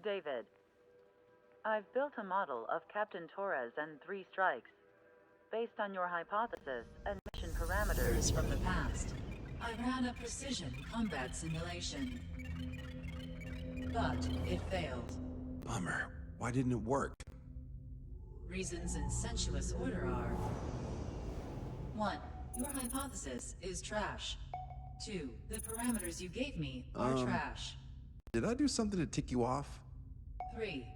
David, I've built a model of Captain Torres and 3 strikes. Based on your hypothesis and mission parameters From the past, I ran a precision combat simulation. But it failed. Bummer. Why didn't it work? Reasons in sensuous order are: 1. Your hypothesis is trash. 2. The parameters you gave me are trash. Did I do something to tick you off? 3.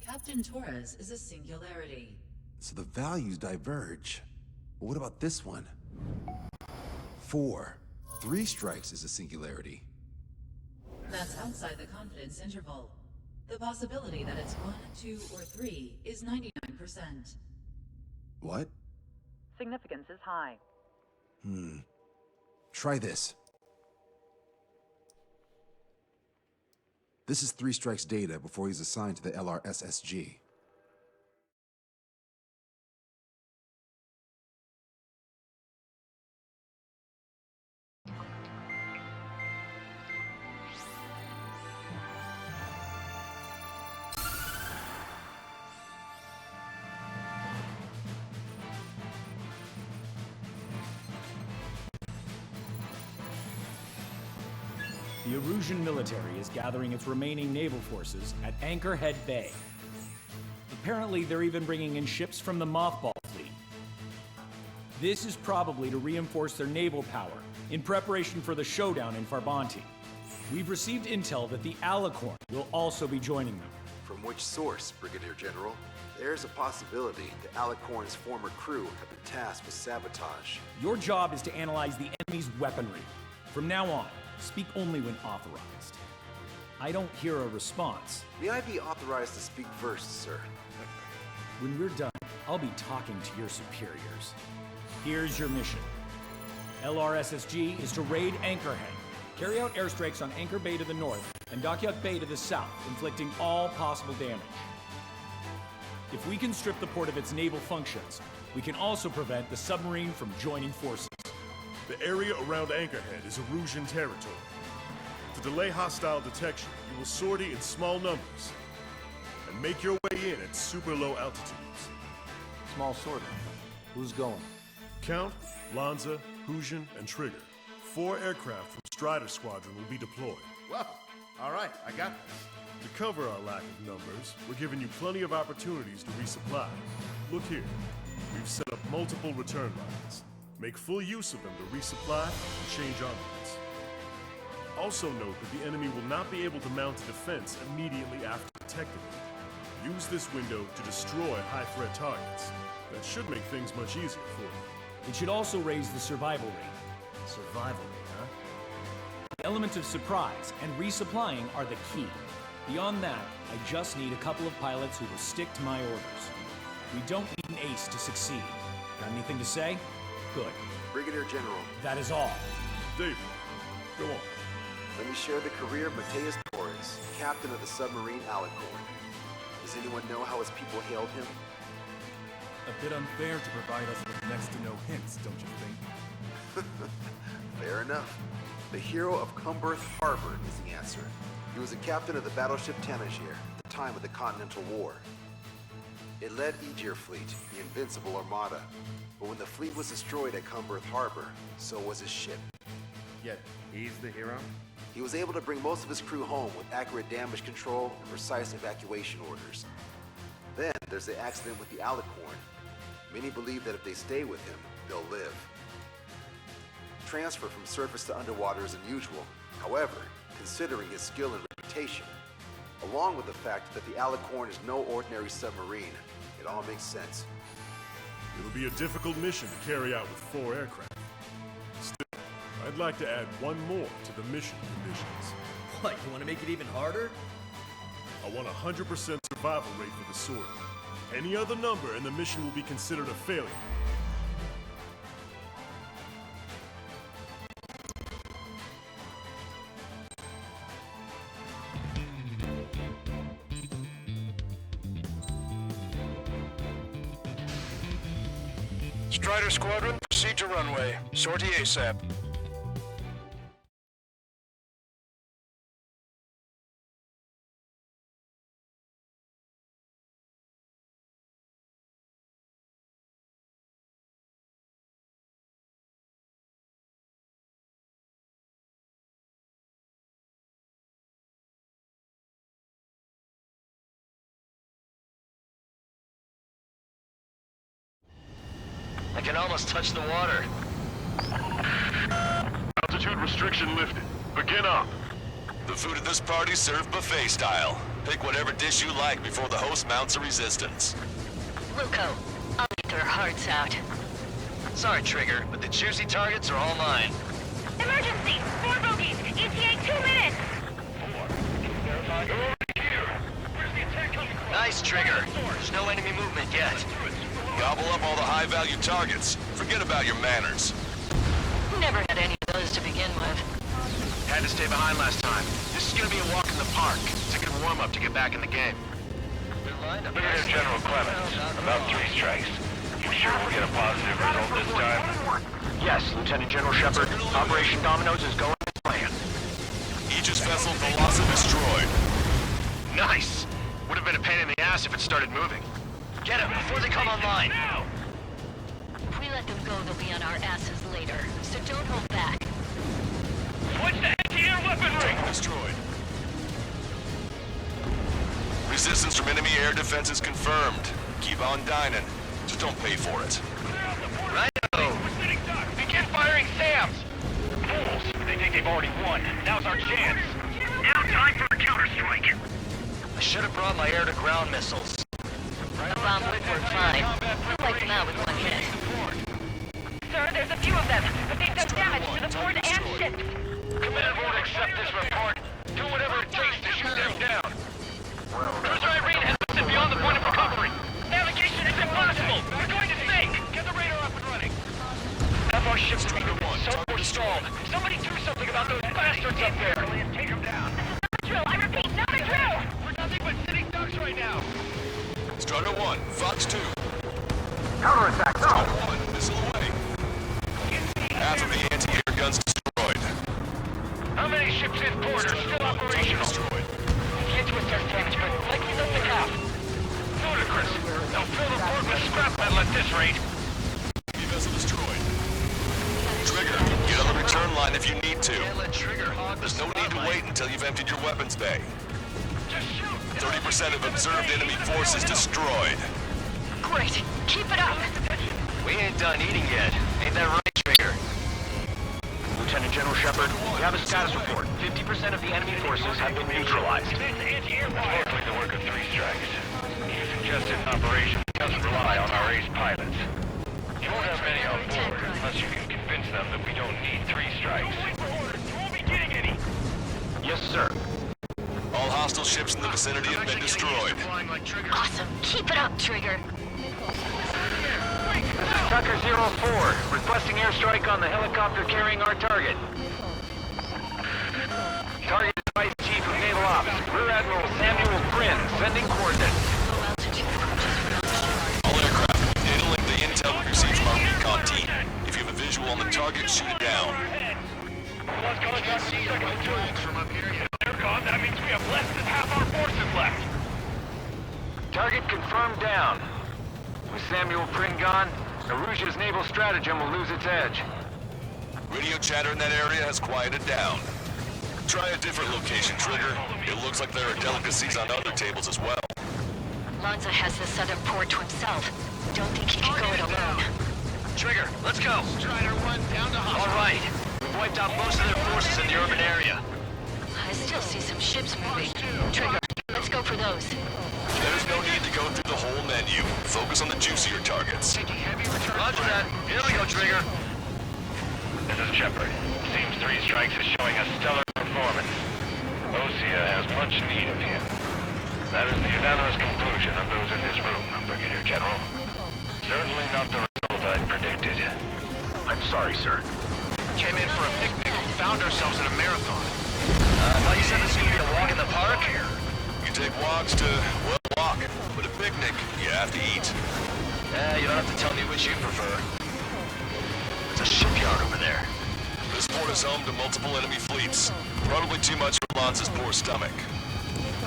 Captain Torres is a singularity. So the values diverge. But what about this one? 4. 3 strikes is a singularity. That's outside the confidence interval. The possibility that it's 1, 2, or 3 is 99%. What? significance is high. Try this. This is 3 Strike's data before he's assigned to the LRSSG. The Erusian military is gathering its remaining naval forces at Anchorhead Bay. Apparently, they're even bringing in ships from the Mothball fleet. This is probably to reinforce their naval power in preparation for the showdown in Farbanti. We've received intel that the Alicorn will also be joining them. From which source, Brigadier General? There's a possibility the Alicorn's former crew have been tasked with sabotage. Your job is to analyze the enemy's weaponry. From now on, speak only when authorized. I don't hear a response. May I be authorized to speak first, sir? When we're done, I'll be talking to your superiors. Here's your mission. LRSSG is to raid Anchorhead, carry out airstrikes on Anchor Bay to the north and Dockyard Bay to the south, inflicting all possible damage. If we can strip the port of its naval functions, we can also prevent the submarine from joining forces. The area around Anchorhead is Erusian territory. To delay hostile detection, you will sortie in small numbers and make your way in at super low altitudes. Small sortie. Who's going? Count, Lanza, Hujan, and Trigger. 4 aircraft from Strider Squadron will be deployed. Well, all right, I got this. To cover our lack of numbers, we're giving you plenty of opportunities to resupply. Look here, we've set up multiple return lines. Make full use of them to resupply and change armaments. Also note that the enemy will not be able to mount a defense immediately after detecting it. Use this window to destroy high-threat targets. That should make things much easier for you. It should also raise the survival rate. Survival rate, huh? The element of surprise and resupplying are the key. Beyond that, I just need a couple of pilots who will stick to my orders. We don't need an ace to succeed. Got anything to say? Good. Brigadier General, That is all. David, go on. let me share the career of Mateus Torres, captain of the submarine Alicorn. Does anyone know how his people hailed him? A bit unfair to provide us with next to no hints, don't you think? Fair enough. The hero of Cumberth Harbor is the answer. He was a captain of the battleship Tanager at the time of the Continental War. It led Aegir Fleet, the invincible armada. But when the fleet was destroyed at Cumberth Harbor, so was his ship. Yet, he's the hero? He was able to bring most of his crew home with accurate damage control and precise evacuation orders. Then there's the accident with the Alicorn. Many believe that if they stay with him, they'll live. Transfer from surface to underwater is unusual. However, considering his skill and reputation, along with the fact that the Alicorn is no ordinary submarine, it all makes sense. It'll be a difficult mission to carry out with 4 aircraft. Still, I'd like to add one more to the mission conditions. What, you want to make it even harder? I want 100% survival rate for the sword. Any other number and the mission will be considered a failure. Strider Squadron, proceed to runway. Sortie ASAP. can almost touch the water. Altitude restriction lifted. Begin up. The food at this party's served buffet style. Pick whatever dish you like before the host mounts a resistance. Wilco, I'll eat their hearts out. Sorry, Trigger, but the juicy targets are all mine. Emergency! 4 bogeys! ETA 2 minutes! Nice, Trigger. There's no enemy movement yet. Gobble up all the high-value targets. Forget about your manners. Never had any of those to begin with. Had to stay behind last time. This is gonna be a walk in the park. It's a good warm-up to get back in the game. Brigadier General Clemens, about 3 strikes. You sure we'll get a positive result this time? Yes, Lieutenant General Shepard. Operation Dominoes is going as planned. Aegis vessel Velocity destroyed. Nice! Would have been a pain in the ass if it started moving. Get him before they come online! If we let them go, they'll be on our asses later. So don't hold back. Switch to anti-air weaponry! Destroyed. Resistance from enemy air defenses confirmed. Keep on dining. Just don't pay for it. Righto! Begin firing SAMs! Fools! They think they've already won. Now's our chance. Now time for a counterstrike. I should have brought my air-to-ground missiles. A bomb would work fine. We'll wipe them out with one hit. Sir, there's a few of them, but they've done damage to the port and ship. Command won't accept this report. Do whatever it takes to shoot them down. Cruiser Irene has listed beyond the point of recovery. Navigation is impossible. We're going to sink. Get the radar up and running. Have our ships so stalled. Somebody do something about those bastards up there. Take them down. This is not a drill. I repeat, not a drill. We're nothing but sitting ducks right now. Strider 1, Fox 2. Counterattack, no! Strider 1, missile away. Half of the anti-air guns destroyed. How many ships in port are still operational? Destroyed. Can't twist our damage, but likely they'll pick up. Ludicrous. They'll fill the port with scrap metal at this rate. Enemy vessel destroyed. Trigger, get on the return line if you need to. Can't let Trigger hog the There's no need to wait until you've emptied your weapons bay. Just shoot! 30% of observed enemy forces destroyed. Great! Keep it up! We ain't done eating yet. Ain't that right, Trigger? Lieutenant General Shepard, we have a status report. 50% of the enemy forces have been neutralized. Mostly the work of 3 strikes. You suggested an operation doesn't rely on our ace pilots. You won't have many on board unless you can convince them that we don't need 3 strikes. You won't be getting any! Yes, sir. All hostile ships in the vicinity have been destroyed. Awesome! Keep it up, Trigger! Tucker 04, requesting airstrike on the helicopter carrying our target. Target Vice Chief of Naval Ops, Rear Admiral Samuel Bryn, sending coordinates. Low altitude approaches for launch. All aircraft, data link the intel we received from our recon team. If you have a visual on the target, shoot it down. They're gone, that means we have less than half our forces left. Target confirmed down. With Samuel Bryn gone, Aruja's naval stratagem will lose its edge. Radio chatter in that area has quieted down. Try a different location, Trigger. It looks like there are delicacies on other tables as well. Lanza has the southern port to himself. Don't think he can go it alone. Trigger, let's go! Strider 1 down to hostile. All right. We've wiped out most of their forces in the urban area. I still see some ships moving. Trigger, let's go for those. There's no need to go through the whole menu. Focus on the juicier targets. Roger that. Here we go, Trigger. This is Shepard. Seems 3 strikes is showing a stellar performance. Osea has much need of him. That is the unanimous conclusion of those in this room, Brigadier General. Certainly not the result I predicted. I'm sorry, sir. Came in for a picnic, found ourselves in a marathon. Thought you said this was gonna be a walk in the park? You take walks to, well, walk. But a picnic, you have to eat. You don't have to tell me which you prefer. There's a shipyard over there. This port is home to multiple enemy fleets. Probably too much for Lanza's poor stomach.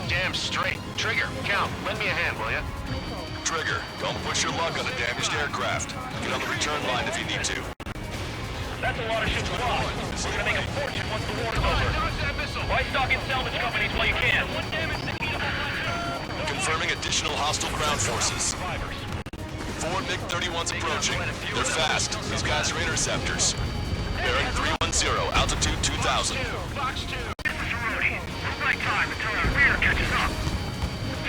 Damn straight. Trigger, Count, lend me a hand, will ya? Trigger, don't push your luck on a damaged aircraft. Get on the return line if you need to. That's a lot of ships lost. We're gonna make a fortune once the war's over. Buy stock in salvage companies while you can. Confirming additional hostile ground forces. 4 4 MiG-31s approaching. They're fast. These guys are interceptors. Bearing 310, altitude 2000. Fox 2. This is Rhodey. Right time until our rear catches up.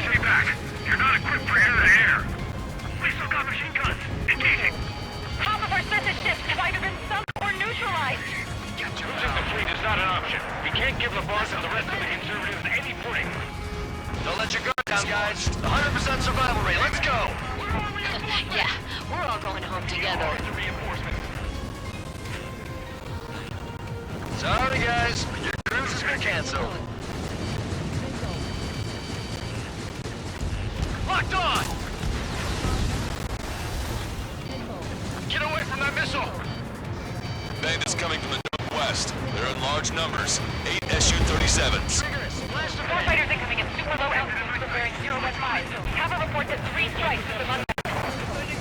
Stay back. You're not equipped for air-to-air. We still got machine guns. Engaging. Half of our census ships have either been sunk or neutralized. Losing the fleet is not an option. We can't give the boss and the rest of the conservatives any break. Don't let your guard down, guys. 100% survival rate. Let's go. Yeah, we're all going home together. Sorry, guys. Your cruise has been canceled. Locked on! Get away from that missile! Bandits coming from the northwest. They're in large numbers. 8 Su-37s. More fighters incoming at super low altitudes from bearing 015. Have a report that 3 strikes have been unmatched.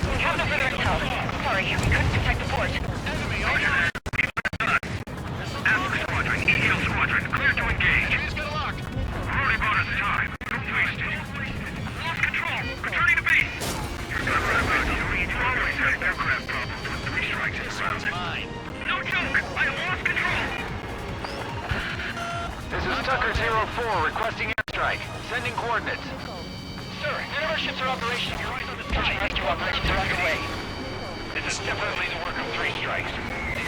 We have no further intel. Sorry, we couldn't detect the port. Enemy on Alpha Squadron, EL Squadron, clear to engage. He's got a lock. Already bought us time. Don't waste it. Lost control. Returning to base. You're never about you. You always had aircraft problems with 3 strikes in sounds mine. No joke. I lost control. This is Tucker 04 requesting airstrike. Sending coordinates. Sir, none of our ships are operational. Your eyes on the sky. Rescue operations are underway. This is definitely the work of 3 strikes.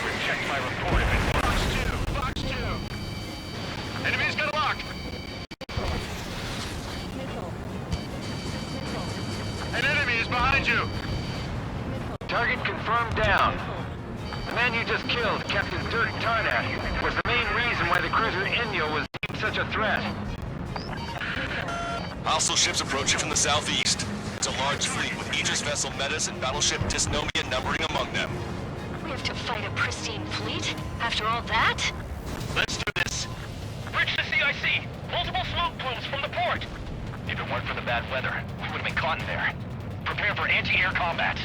Reject my report if it Fox 2. Fox 2. Enemy's got a lock. An enemy is behind you. Target confirmed down. The man you just killed, Captain Dirk Tarnak, was the main reason why the cruiser Inyo was deemed such a threat. Hostile ships approaching from the southeast. It's a large fleet with Aegis vessel Metis and battleship Dysnomia numbering among them. We have to fight a pristine fleet? After all that? Let's do this. Bridge to CIC. Multiple smoke plumes from the port. If it weren't for the bad weather, we would have been caught in there. Prepare for anti-air combat.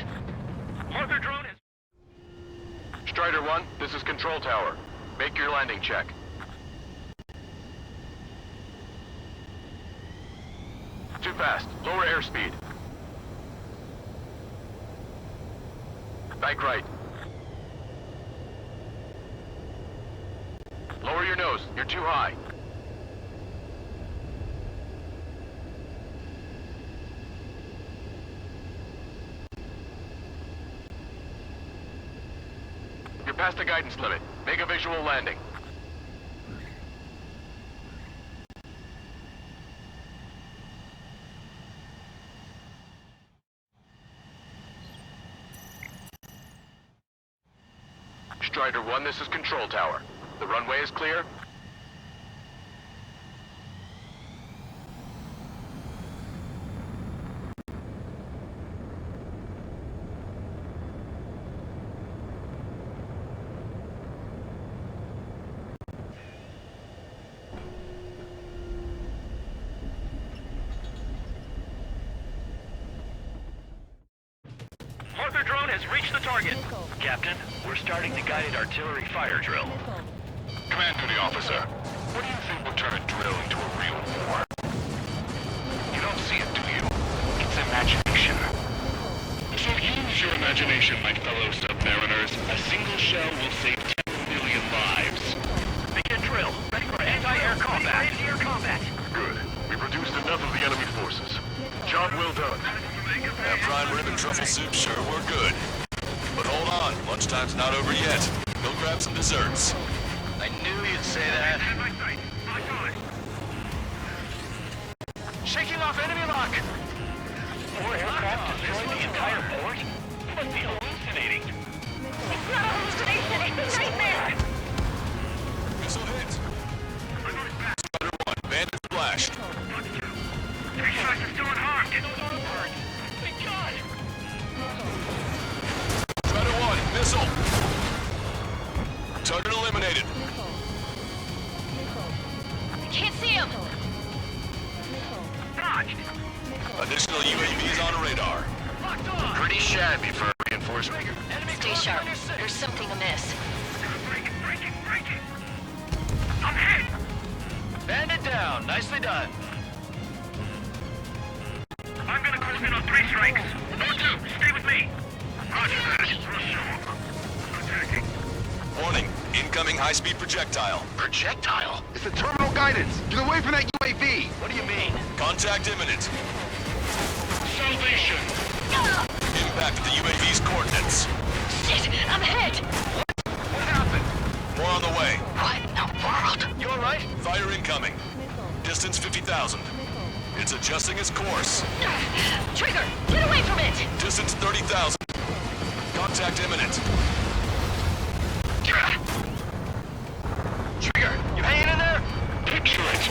Marker drone is... Strider 1, this is Control Tower. Make your landing check. Too fast. Lower airspeed. Bank right. Lower your nose. You're too high. You're past the guidance limit. Make a visual landing. Strider 1, this is Control Tower. The runway is clear. Marker drone has reached the target. Captain, we're starting the guided artillery fire drill. Command duty officer. What do you think will turn a drill into a real war? You don't see it, do you? It's imagination. So use your imagination, my fellow submariners. A single shell will save 10 million lives. Begin drill. Ready for anti-air combat. Anti-air combat. Good. We've reduced enough of the enemy forces. Job well done. That prime rib and truffle soup, sure, we're good. But hold on, lunchtime's not over yet. Go grab some desserts. I knew you'd say that. Shaking off enemy lock. 4 aircraft destroyed the entire port? You must be hallucinating. It's not a hallucination, it's a nightmare! Missile hit. Strider 1, bandit splashed. 3 strikes are still unharmed. Thank God! Strider 1, missile. Target eliminated. I can't see him! Dodged! Additional UAVs on radar. Locked on! Pretty shabby for a reinforcement. Stay sharp. There's something amiss. Break it! I'm hit! Bandit down. Nicely done. I'm gonna close in on 3 strikes. Those two, stay with me. Roger that. Attacking. Warning, incoming high-speed projectile. Projectile? It's the terminal guidance. Get away from that UAV. What do you mean? Contact imminent. Salvation! Impact at the UAV's coordinates. Shit, I'm hit! What happened? More on the way. What in the world? You alright? Fire incoming. Distance 50,000. It's adjusting its course. Trigger, get away from it! Distance 30,000. Contact imminent. Trigger, you hanging in there? Picture it!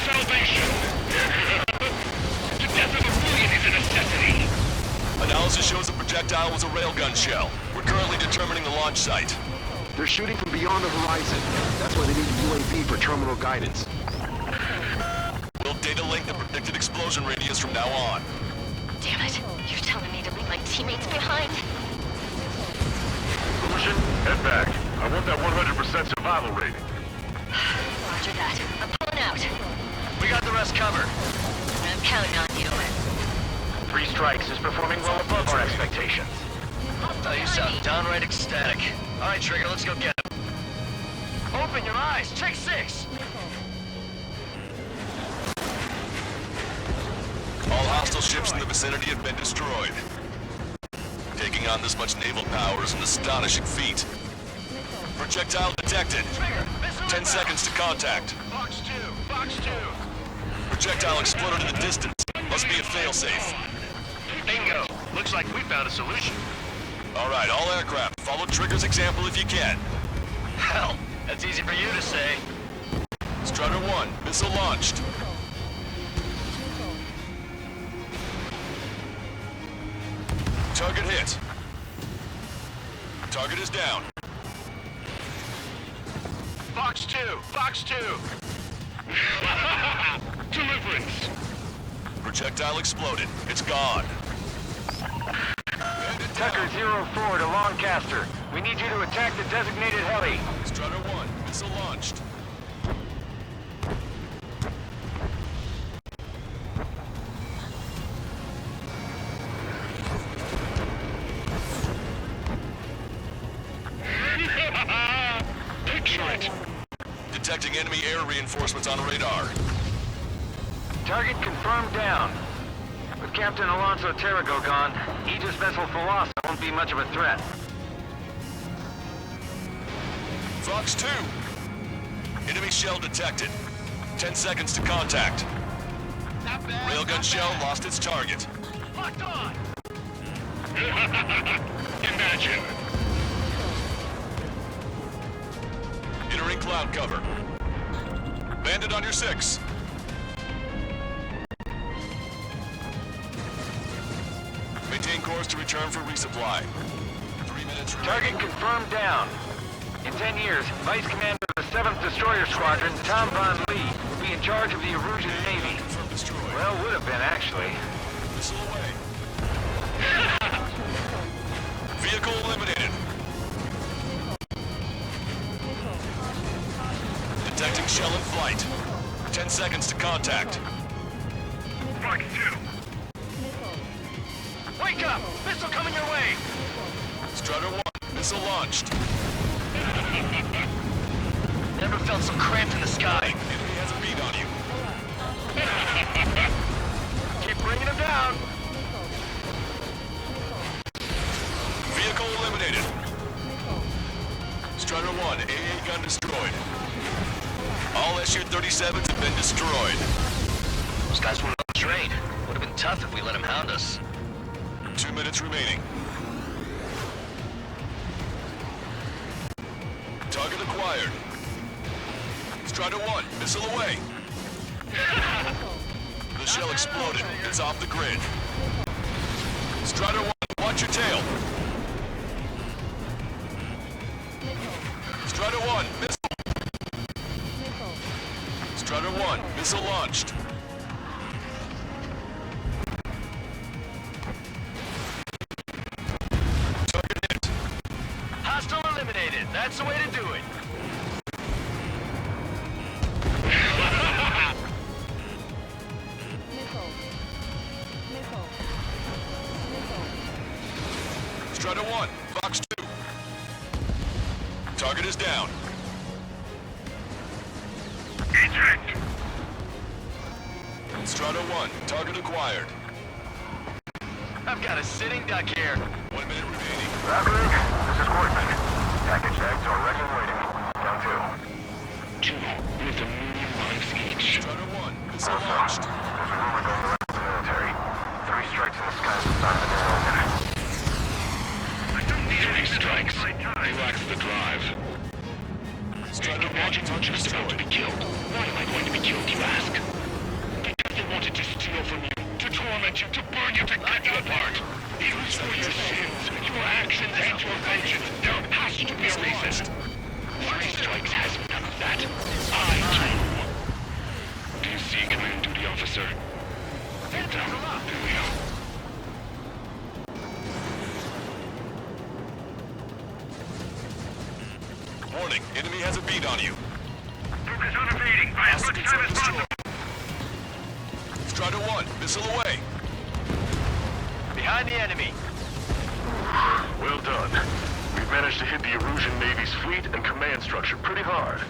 Salvation! The death of a million is a necessity! Analysis shows the projectile was a railgun shell. We're currently determining the launch site. They're shooting from beyond the horizon. That's why they need a UAV for terminal guidance. We'll data link the predicted explosion radius from now on. Damn it, you're telling me to leave my teammates behind? Lucian, head back. I want that 100% survival rating. Roger that. I'm pulling out. We got the rest covered. I'm counting on you. 3 strikes is performing well above our expectations. Oh, you sound downright ecstatic. All right, Trigger, let's go get him. Open your eyes. Take 6. All hostile ships in the vicinity have been destroyed. Taking on this much naval power is an astonishing feat. Projectile detected. 10 seconds to contact. Box 2. Box 2. Projectile exploded in the distance. Must be a failsafe. Bingo. Looks like we found a solution. All right, all aircraft, follow Trigger's example if you can. Hell, that's easy for you to say. Strutter 1, missile launched. Target hit. Target is down. Box 2. Box 2. Deliverance! Projectile exploded. It's gone. Tucker 04 to Lancaster. We need you to attack the designated heli. Strutter 1, missile launched. Picture it! Detecting enemy air reinforcements on radar. Target confirmed down. With Captain Alonso Terrigo gone, Aegis vessel Philosopher won't be much of a threat. Fox 2. Enemy shell detected. 10 seconds to contact. Railgun shell lost its target. Locked on! Imagine! Entering cloud cover. Bandit on your 6. Maintain course to return for resupply. 3 minutes remaining. Target confirmed down. In 10 years, Vice Commander of the 7th Destroyer Squadron, Tom Von Lee, will be in charge of the Erusian Navy. Destroyed. Well, would have been, actually. Missile away. Vehicle eliminated. Detecting shell in flight. 10 seconds to contact. Fox 2. Wake up! Missile coming your way! Strutter 1, missile launched. Never felt so cramped in the sky. Enemy has a bead on you. Keep bringing him down. Vehicle eliminated. Strutter 1, AA gun destroyed. All SU-37s have been destroyed. Those guys were on the raid. Would have been tough if we let him hound us. 2 minutes remaining. Target acquired. Strider 1, missile away. The shell exploded. It's off the grid. Strider 1, watch your tail. Strider 1, missile. Strider 1, missile launched. Target hit. Hostile eliminated. That's the way to do it. Strider 1, Fox 2. Target is down. Eject! Strider 1, target acquired. I've got a sitting duck here. 1 minute remaining. Ravik, this is Courtman. Package tags are ready and waiting. Down 2. 2 with a million lives each. Strider 1, missile launched. There's a rumor going around the military. 3 strikes in the sky is the sign of the new open. 3 strikes. He lacks the drive. Strider 1, Imagine you're just about to be killed. Why am I going to be killed, you ask? Because they wanted to steal from you, to torment you, to burn you, to cut you apart. It was for your sins, your actions, and your vengeance. There has to be a reason. 3 strikes has none of that. I do. Do you see, Command Duty Officer? There we go. Warning, enemy has a beat on you. Focus on evading. I have much time as possible. Strider 1, missile away. Behind the enemy. Well done. We've managed to hit the Erusian Navy's fleet and command structure pretty hard.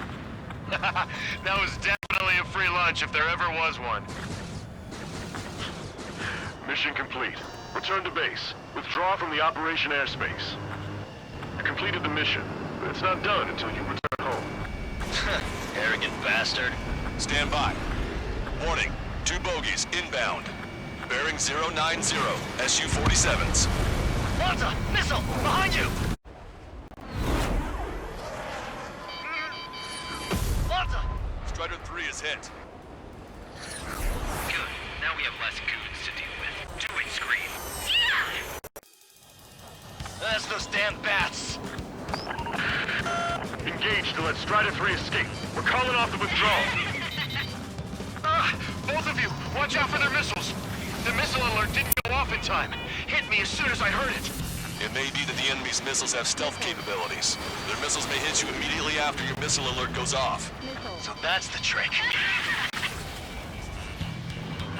That was definitely a free lunch if there ever was one. Mission complete. Return to base. Withdraw from the operation airspace. You completed the mission, but it's not done until you return home. Arrogant bastard. Stand by. Warning, 2 bogies inbound. Bearing 090, Su-47s. Lanza! Missile! Behind you! Lanza! Strider 3 is hit. Good. Now we have less goons to deal with. Do it, Scream. That's those damn bats. Engage to let Strider 3 escape. We're calling off the withdrawal. Both of you, watch out for their missiles. The missile alert didn't go off in time. Hit me as soon as I heard it. It may be that the enemy's missiles have stealth capabilities. Their missiles may hit you immediately after your missile alert goes off. So that's the trick.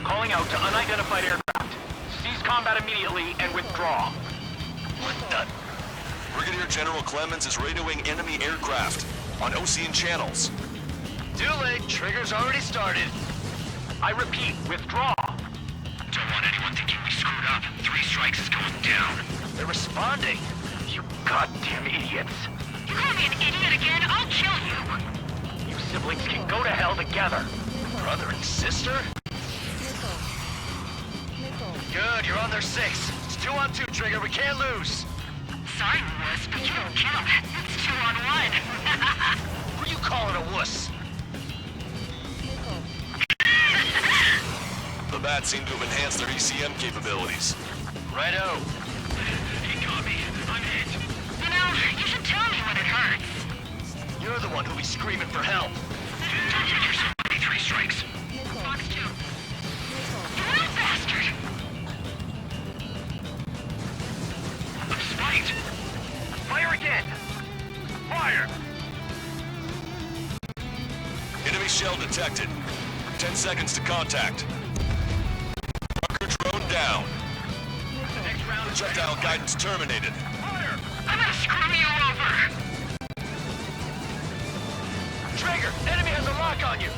Calling out to unidentified aircraft. Cease combat immediately and withdraw. What the? Brigadier General Clemens is radioing enemy aircraft on Ocean channels. Too late. Trigger's already started. I repeat, withdraw. Don't want anyone thinking we screwed up. 3 strikes is going down. They're responding. You goddamn idiots. You call me an idiot again, I'll kill you! You siblings can go to hell together. Brother and sister? Good, you're on their 6. It's 2 on 2, Trigger. We can't lose. Sorry, wuss, but you don't count. It's 2 on 1. Who are you calling a wuss? The bats seem to have enhanced their ECM capabilities. Righto. He got me. I'm hit. You know, you should tell me when it hurts. You're the one who'll be screaming for help. Don't take yourself 3 strikes. Fox 2. You little bastard! I'm spiked. Fire again. Fire. Enemy shell detected. 10 seconds to contact. Marker drone down. Projectile guidance terminated. Fire. I'm gonna screw you over! Trigger, enemy has a lock on you.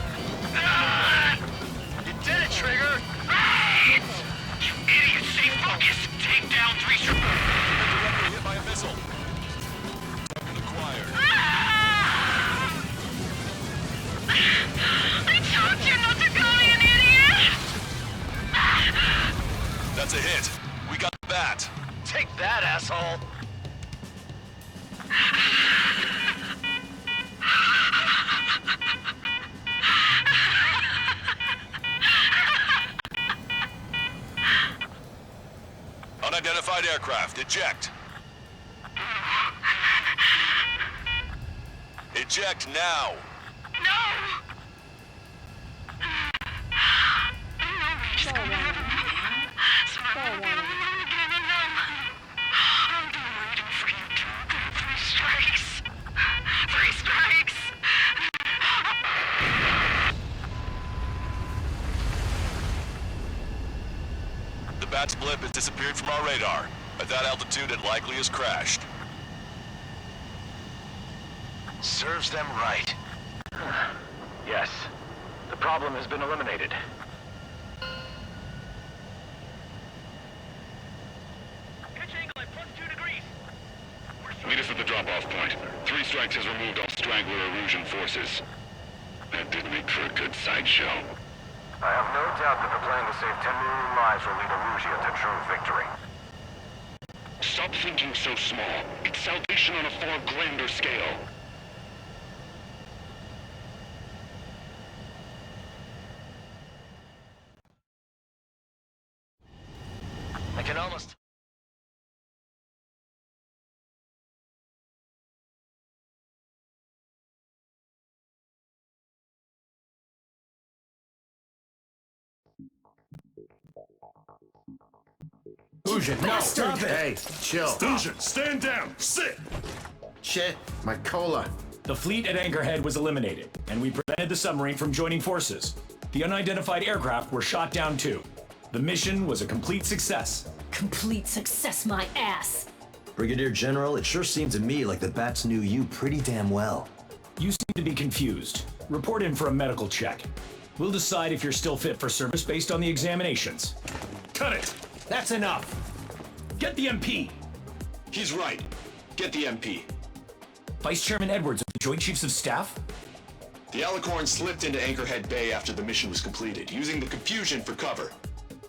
You did it, Trigger. You idiot! Stay focused! Take down 3 strikes! Directly hit by a missile. Target acquired. I told you not to call me an idiot! That's a hit. We got the bat. Take that, asshole. Unidentified aircraft, eject. Eject now. No! He's coming out of me. So I'm gonna again and then... I've been waiting for you to go 3 strikes. 3 strikes! The bat's blip has disappeared from our radar. At that altitude, it likely has crashed. Serves them right. Yes. The problem has been eliminated. Pitch angle at +2 degrees. Meet us at the drop-off point. 3 Strikes has removed all straggler Erusian forces. That did make for a good sideshow. I have no doubt that the plan to save 10 million lives will lead Erusia to true victory. Stop thinking so small. It's salvation on a far grander scale. I can almost... Fusion, no, stop it! Hey, chill. Fusion, stand down. Sit. Shit, my cola. The fleet at Anchorhead was eliminated, and we prevented the submarine from joining forces. The unidentified aircraft were shot down too. The mission was a complete success. Complete success, my ass! Brigadier General, it sure seemed to me like the Bats knew you pretty damn well. You seem to be confused. Report in for a medical check. We'll decide if you're still fit for service based on the examinations. Cut it! That's enough! Get the MP! He's right. Get the MP. Vice Chairman Edwards of the Joint Chiefs of Staff? The Alicorn slipped into Anchorhead Bay after the mission was completed, using the confusion for cover.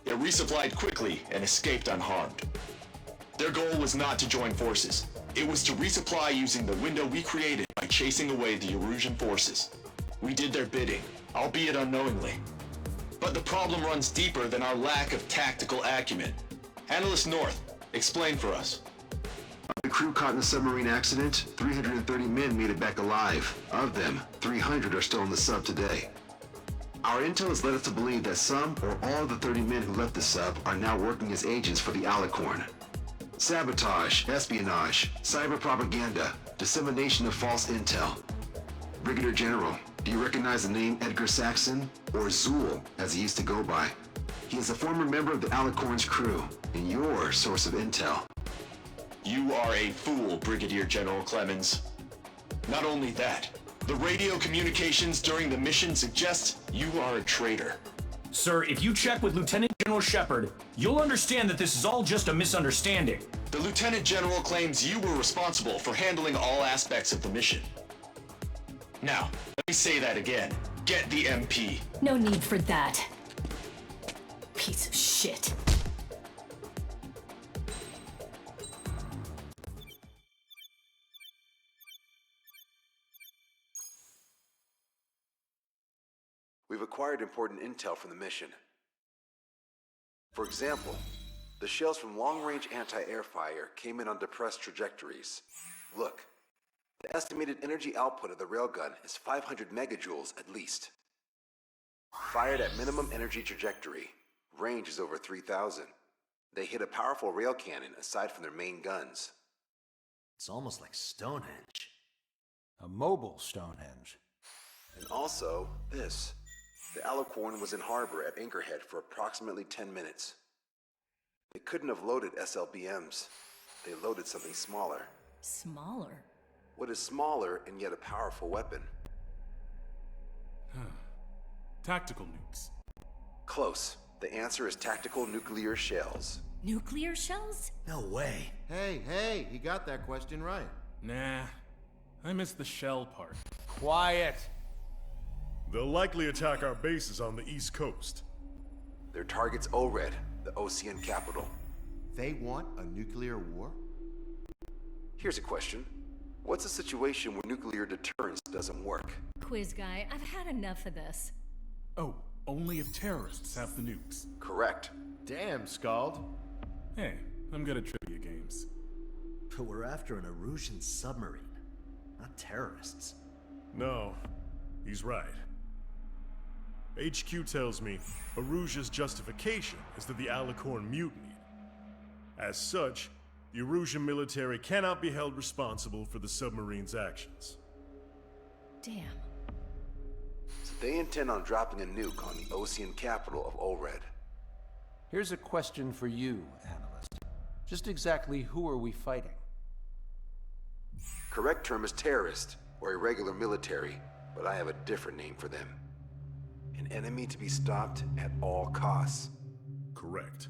It resupplied quickly and escaped unharmed. Their goal was not to join forces. It was to resupply using the window we created by chasing away the Erusian forces. We did their bidding, albeit unknowingly. But the problem runs deeper than our lack of tactical acumen. Analyst North, explain for us. The crew caught in the submarine accident, 330 men made it back alive. Of them, 300 are still in the sub today. Our intel has led us to believe that some or all of the 30 men who left the sub are now working as agents for the Alicorn. Sabotage, espionage, cyber propaganda, dissemination of false intel. Brigadier General, do you recognize the name Edgar Saxon, or Zool, as he used to go by? He is a former member of the Alicorn's crew, and your source of intel. You are a fool, Brigadier General Clemens. Not only that, the radio communications during the mission suggest you are a traitor. Sir, if you check with Lieutenant General Shepard, you'll understand that this is all just a misunderstanding. The Lieutenant General claims you were responsible for handling all aspects of the mission. Now, let me say that again. Get the MP. No need for that. Piece of shit. We've acquired important intel from the mission. For example, the shells from long-range anti-air fire came in on depressed trajectories. Look, the estimated energy output of the railgun is 500 megajoules at least. Fired at minimum energy trajectory, range is over 3,000. They hit a powerful rail cannon aside from their main guns. It's almost like Stonehenge. A mobile Stonehenge. And also, this. The Alicorn was in harbor at Anchorhead for approximately 10 minutes. They couldn't have loaded SLBMs. They loaded something smaller. Smaller? What is smaller and yet a powerful weapon? Tactical nukes. Close. The answer is tactical nuclear shells. Nuclear shells? No way. Hey, he got that question right. Nah, I missed the shell part. Quiet. They'll likely attack our bases on the East Coast. Their target's ORED, the Ocean capital. They want a nuclear war? Here's a question. What's a situation where nuclear deterrence doesn't work? Quiz guy, I've had enough of this. Oh, only if terrorists have the nukes. Correct. Damn, Scald. Hey, I'm good at trivia games. But we're after an Erusian submarine, not terrorists. No, he's right. HQ tells me Erusia's justification is that the Alicorn mutinied. As such, the Erusian military cannot be held responsible for the submarine's actions. Damn. So they intend on dropping a nuke on the Ocean capital of ORED. Here's a question for you, analyst. Just exactly who are we fighting? Correct term is terrorist, or irregular military, but I have a different name for them. An enemy to be stopped at all costs. Correct.